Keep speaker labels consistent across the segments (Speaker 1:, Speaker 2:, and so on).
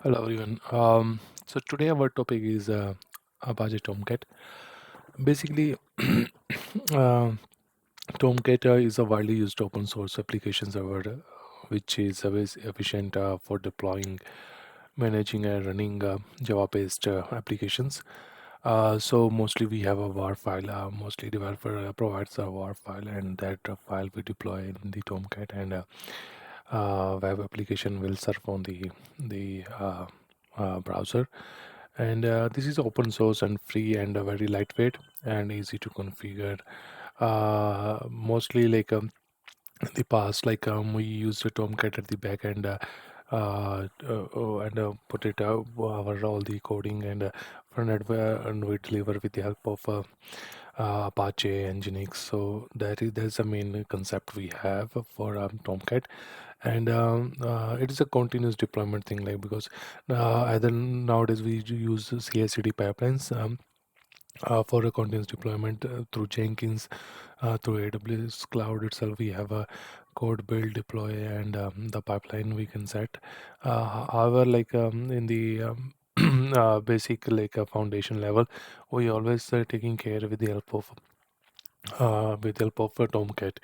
Speaker 1: Hello everyone. So today our topic is Apache Tomcat. Basically, uh, Tomcat is a widely used open source application server, which is always efficient for deploying, managing, and running Java-based applications. So mostly we have a WAR file. Mostly developer provides a WAR file, and that file we deploy in the Tomcat, and web application will serve on the browser. And this is open source and free and very lightweight and easy to configure. Mostly in the past, we used a Tomcat at the back end. And put it our all the coding and front end, and we deliver with the help of Apache and Nginx. So that's the main concept we have for Tomcat, and it is a continuous deployment thing, like because either nowadays we use CI/CD pipelines. For a continuous deployment through Jenkins, through AWS Cloud itself, we have a code build, deploy, and the pipeline we can set. However, in the basic foundation level, we always taking care with the help of Tomcat.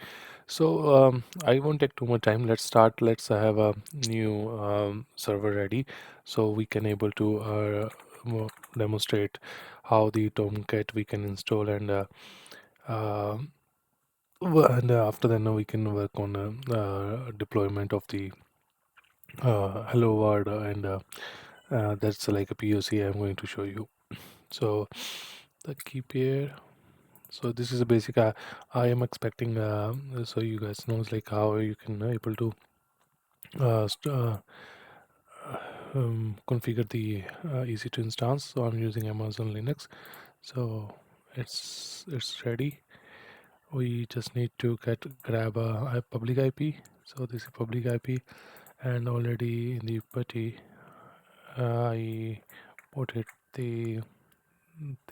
Speaker 1: So I won't take too much time. Let's start. Let's have a new server ready, so we can able to demonstrate how the Tomcat we can install, and uh, and after that now we can work on deployment of the hello world, and that's like a POC I'm going to show you. So the keep here. So this is a basic. I am expecting. So you guys knows like how you can able to uh, st- uh, configure the EC2 instance. So I'm using Amazon Linux. So it's ready. We just need to grab a public IP. So this is public IP, and already in the putty I put it the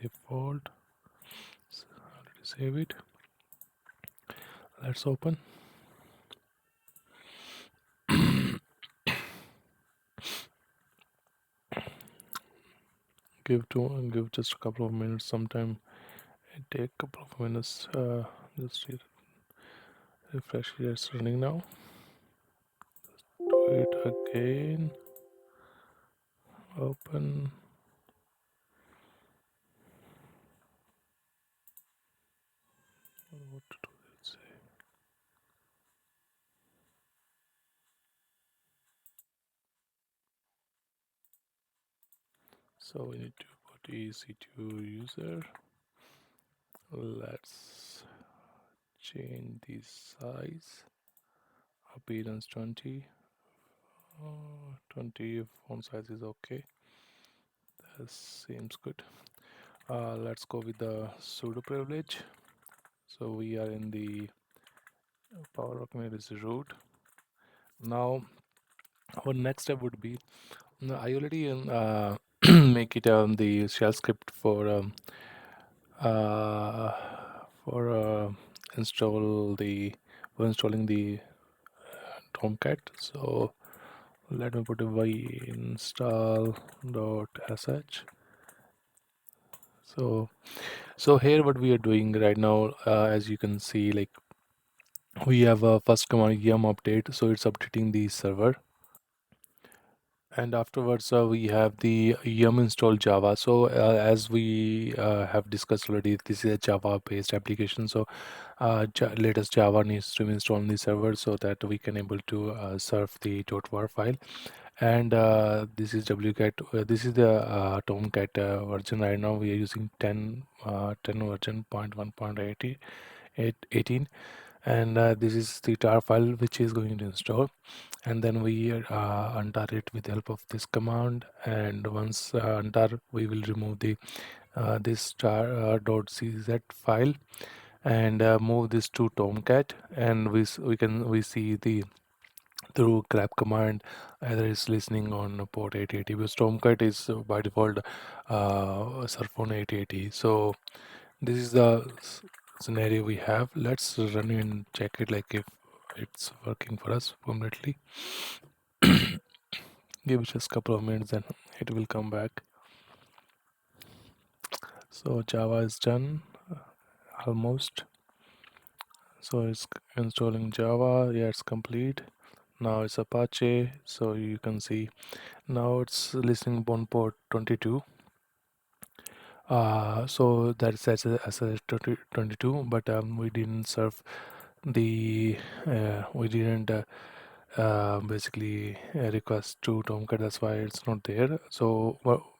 Speaker 1: default. So already save it. Let's open. Give just a couple of minutes. Sometime it take a couple of minutes. Just refresh here. It's running now. Do it again. Open. What to do? Let's say. So we need to put EC2 user. Let's change the size. Appearance 20. 20 font size is okay. That seems good. Let's go with the sudo privilege. So we are in the power organized root. Now our next step would be, no, I already make it the shell script uh, for install the for installing the Tomcat. So let me put a y install dot sh. So here what we are doing right now, as you can see, like we have a first command yum update, so it's updating the server, and afterwards we have the yum install java. So as we have discussed already, this is a java based application. So latest java needs to be installed on the server so that we can able to serve the .var file. And this is wcat. This is the Tomcat version. Right now we are using 10 version 0.1.18, and this is the tar file which is going to install, and then we untar it with the help of this command. And once untar, we will remove the this tar .cz file, and move this to Tomcat, and we see the through grab command either is listening on port 880, because Tomcat is by default surf on 880. So this is the scenario we have. Let's run it and check it, like if it's working for us permanently. Give it just a couple of minutes, then it will come back. So Java is done almost. So it's installing Java. Yeah, it's complete. Now it's Apache. So you can see now it's listening on port 22. So that's as a 22, but we didn't serve the we didn't basically request to Tomcat. That's why it's not there. So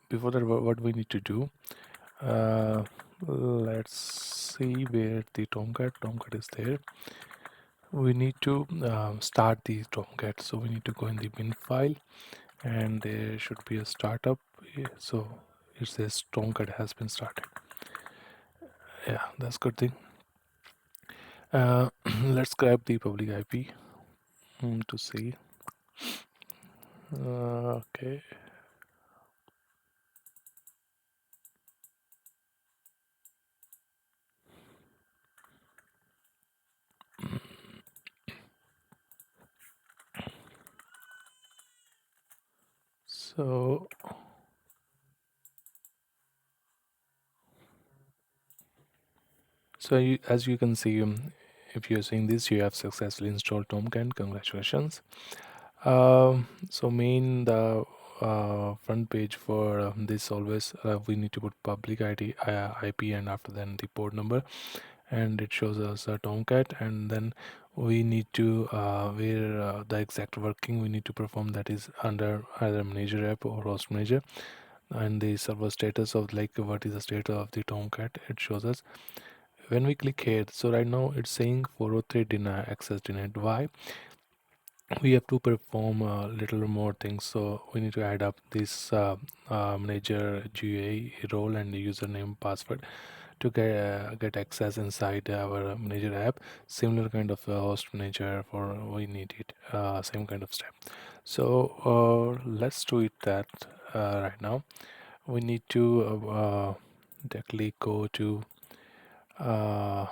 Speaker 1: before that, what we need to do? Uh, let's see where the Tomcat is there. We need to start the Tomcat. So we need to go in the bin file, and there should be a startup. Yeah, so it says Tomcat has been started. Yeah, that's good thing. Let's grab the public IP to see. Okay. So as you can see, if you're seeing this, you have successfully installed Tomcat. Congratulations. So main the front page for this always we need to put public IP, and after then the port number, and it shows us a Tomcat, and then we need to where the exact working we need to perform, that is under either manager app or host manager, and the server status of like what is the status of the Tomcat. It shows us when we click here. So right now it's saying 403 deny access denied. Why? We have to perform a little more things, so we need to add up this manager GUI role and the username password to get access inside our manager app. Similar kind of host manager for we need it, same kind of step. So let's do it that right now. We need to directly go to uh,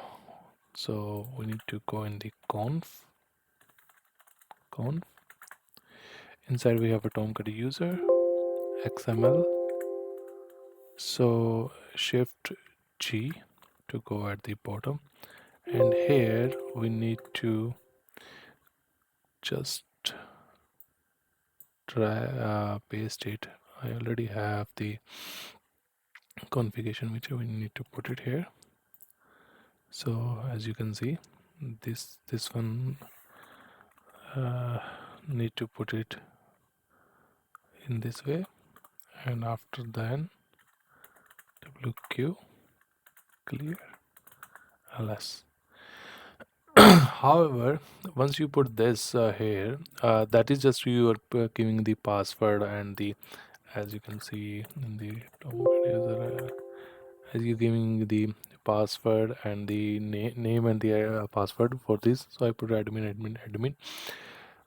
Speaker 1: so we need to go in the conf. Inside we have a Tomcat user XML. So shift G to go at the bottom, and here we need to just try paste it. I already have the configuration which we need to put it here. So as you can see, this one need to put it in this way, and after then WQ clear ls. However, once you put this here, that is just you are giving the password and the, as you can see in the Tomcat user, as you giving the password and the name and the password for this. So I put admin.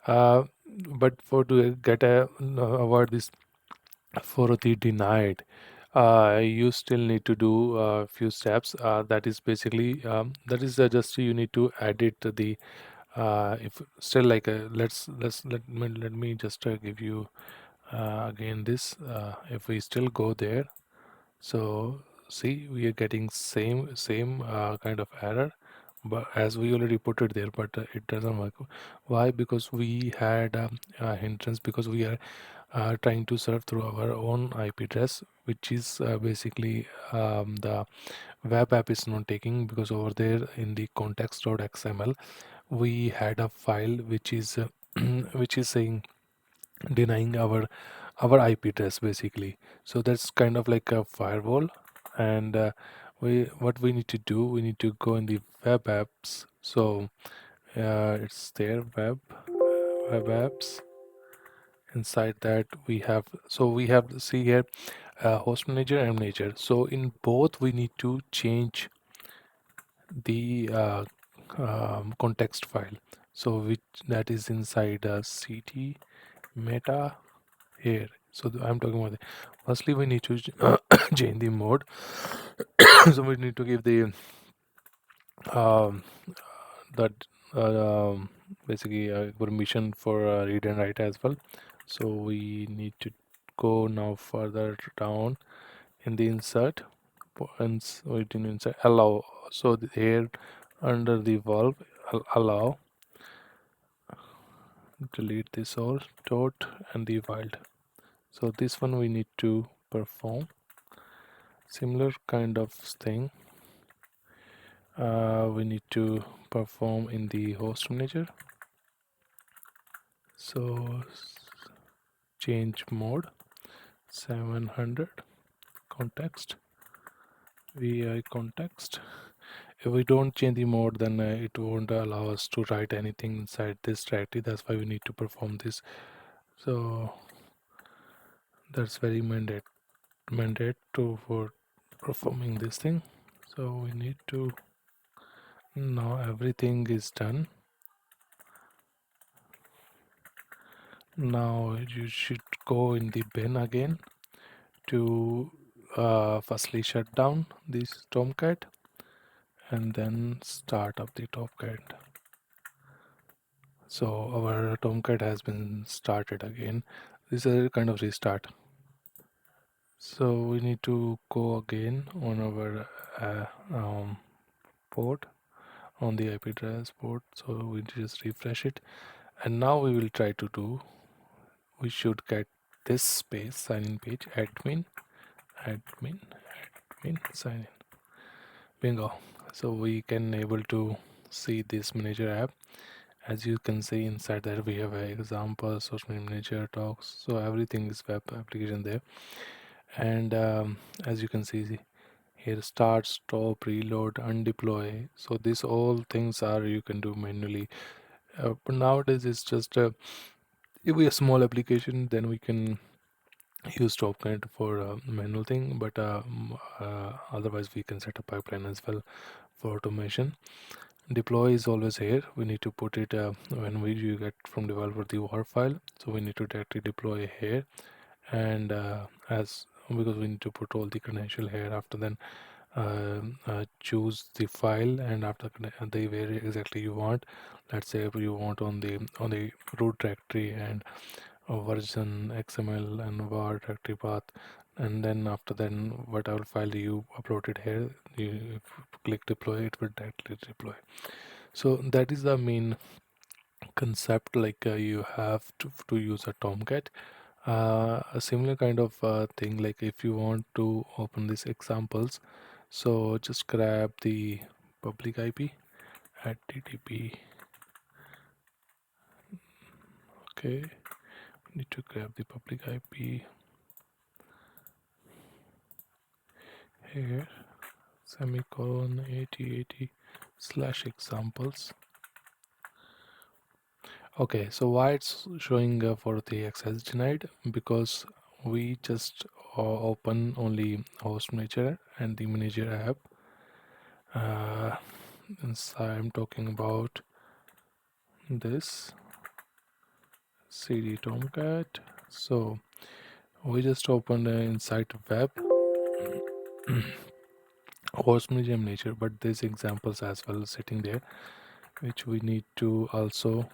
Speaker 1: Uh, but for to get a avoid this for the denied, you still need to do a few steps. That is basically that is just you need to edit the if still like let me just give you again this if we still go there. So see, we are getting same kind of error, but as we already put it there, but it doesn't work. Why? Because we had hindrance, because we are trying to serve through our own IP address, which is basically the web app is not taking, because over there in the context.xml we had a file which is which is saying denying our IP address basically. So that's kind of like a firewall, and we what we need to do, we need to go in the web apps. So it's there, web apps. Inside that we have, so we have, see here, host manager and manager. So in both we need to change the context file, so which that is inside cd meta here. So I'm talking about firstly we need to change the mode. So we need to give the um, that um, basically permission for read and write as well. So we need to go now further down in the insert and we didn't insert allow. So here under the valve allow, delete this all dot and the wild. So this one we need to perform similar kind of thing. We need to perform in the host manager. So change mode 700 context vi context. If we don't change the mode, then it won't allow us to write anything inside this directory. That's why we need to perform this. So that's very mandate to for performing this thing. So we need to, now everything is done. Now you should go in the bin again to firstly shut down this Tomcat and then start up the Tomcat. So our Tomcat has been started again. This is a kind of restart. So we need to go again on our port, on the IP address port. So we just refresh it, and now we will try to do. We should get this space sign in page admin, admin, admin sign in. Bingo. So we can able to see this manager app. As you can see inside that we have an example, social media manager, talks. So everything is web application there. And as you can see here, start, stop, reload, undeploy. So these all things are you can do manually. But nowadays it's just if we have a small application, then we can use Tomcat for manual thing. But otherwise we can set a pipeline as well for automation. Deploy is always here. We need to put it when we you get from developer the war file. So we need to directly deploy here, and as because we need to put all the credential here. After then choose the file, and after the where exactly you want. Let's say if you want on the root directory and version XML and var directory path, and then after then whatever file you uploaded here, you click deploy, it will directly deploy. So that is the main concept, like you have to use a Tomcat. A similar kind of thing, like if you want to open these examples, so just grab the public IP at TTP. Okay, need to grab the public IP here, semicolon 8080 slash examples. Okay, so why it's showing for the access denied? Because we just open only host manager and the manager app. And so I'm talking about this cd Tomcat. So we just opened inside web host manager manager, but there's examples as well sitting there, which we need to also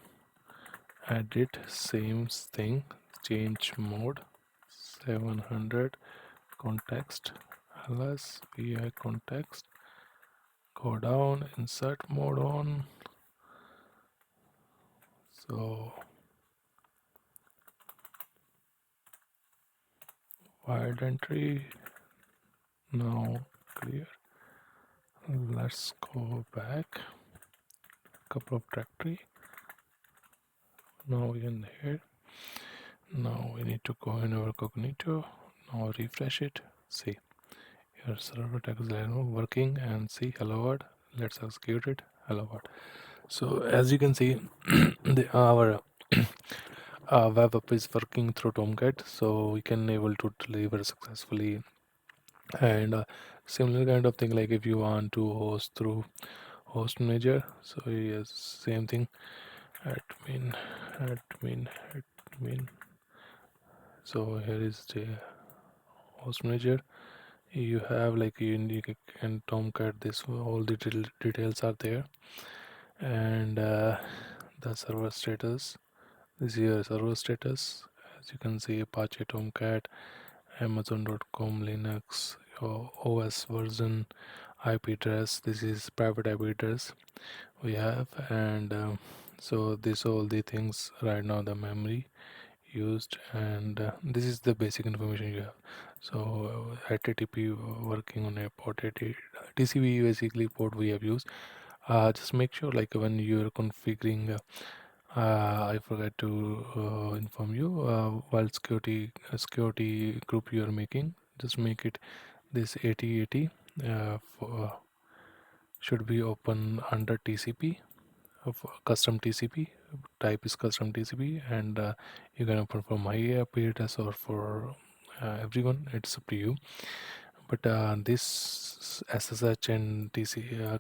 Speaker 1: edit. Same thing, change mode 700 context ls vi context, go down, insert mode on. So wild entry now clear. Let's go back couple of directory. Now we in here. Now we need to go in our cognito. Now refresh it. See your server tag is working, and see hello world. Let's execute it. Hello world. So as you can see, our web app is working through Tomcat, so we can able to deliver successfully. And similar kind of thing, like if you want to host through host manager, so yes, same thing, admin, admin, admin. So here is the host manager. You have like you can Tomcat this, all the details are there. and the server status. This is your server status. As you can see, Apache, Tomcat, Amazon.com, Linux, your OS version, IP address. This is private IP address we have, and so these all the things right now, the memory used, and this is the basic information you have. So HTTP working on a port 80, TCP basically port we have used. Just make sure like when you're configuring, I forgot to inform you, while security group you are making, just make it this 8080 for, should be open under TCP of custom TCP. Type is custom TCP, and you can open for my IP address or for everyone. It's up to you. But this SSH and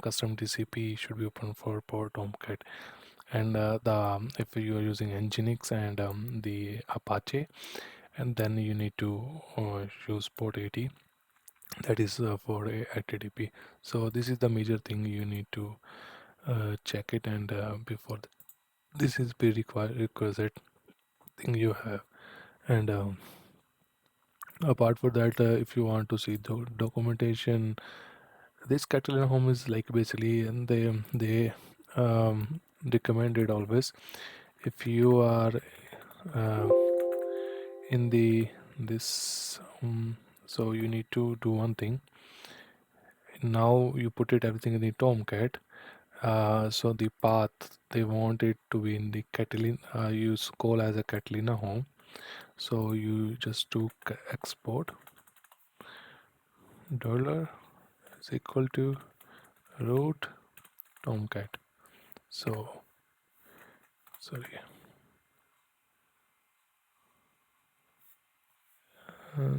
Speaker 1: custom TCP should be open for port Tomcat. And the if you are using Nginx and the Apache, and then you need to use port 80. That is for a HTTP. So this is the major thing you need to check it, and before this is prerequisite thing you have. And apart from that, if you want to see the documentation, this Catalan home is like basically, and they recommend it always. If you are uh, in the this so you need to do one thing. Now you put it everything in the Tomcat. So the path they want it to be in the Catalina. Use call as a Catalina home. So you just do export dollar is equal to root Tomcat. So sorry,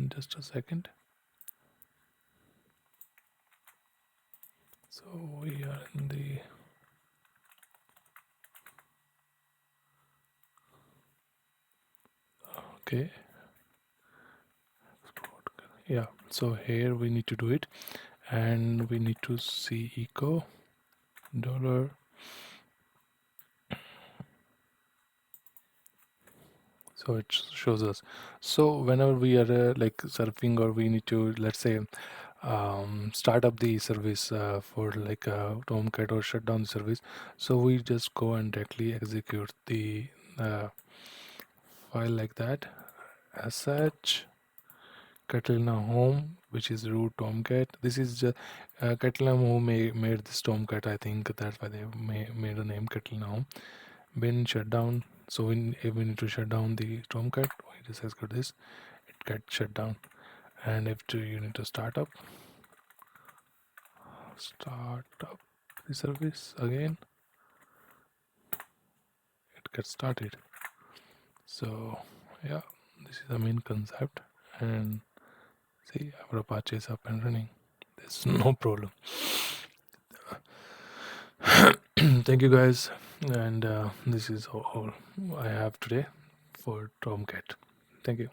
Speaker 1: just a second. So we are in the okay. Yeah. So here we need to do it, and we need to see echo dollar. So it shows us. So whenever we are like surfing, or we need to, let's say, start up the service for like Tomcat, or shut down the service, so we just go and directly execute the file like that, as such Catalina home, which is root Tomcat. This is just Catalina home made this Tomcat. I think that's why they made the name Catalina home. Bin shutdown. So if we need to shut down the Tomcat, we just execute this. It gets shut down. And if you need to start up the service again, it gets started. So yeah, this is the main concept. And see, our Apache is up and running. There's no problem. Thank you guys, and this is all I have today for Tomcat. Thank you.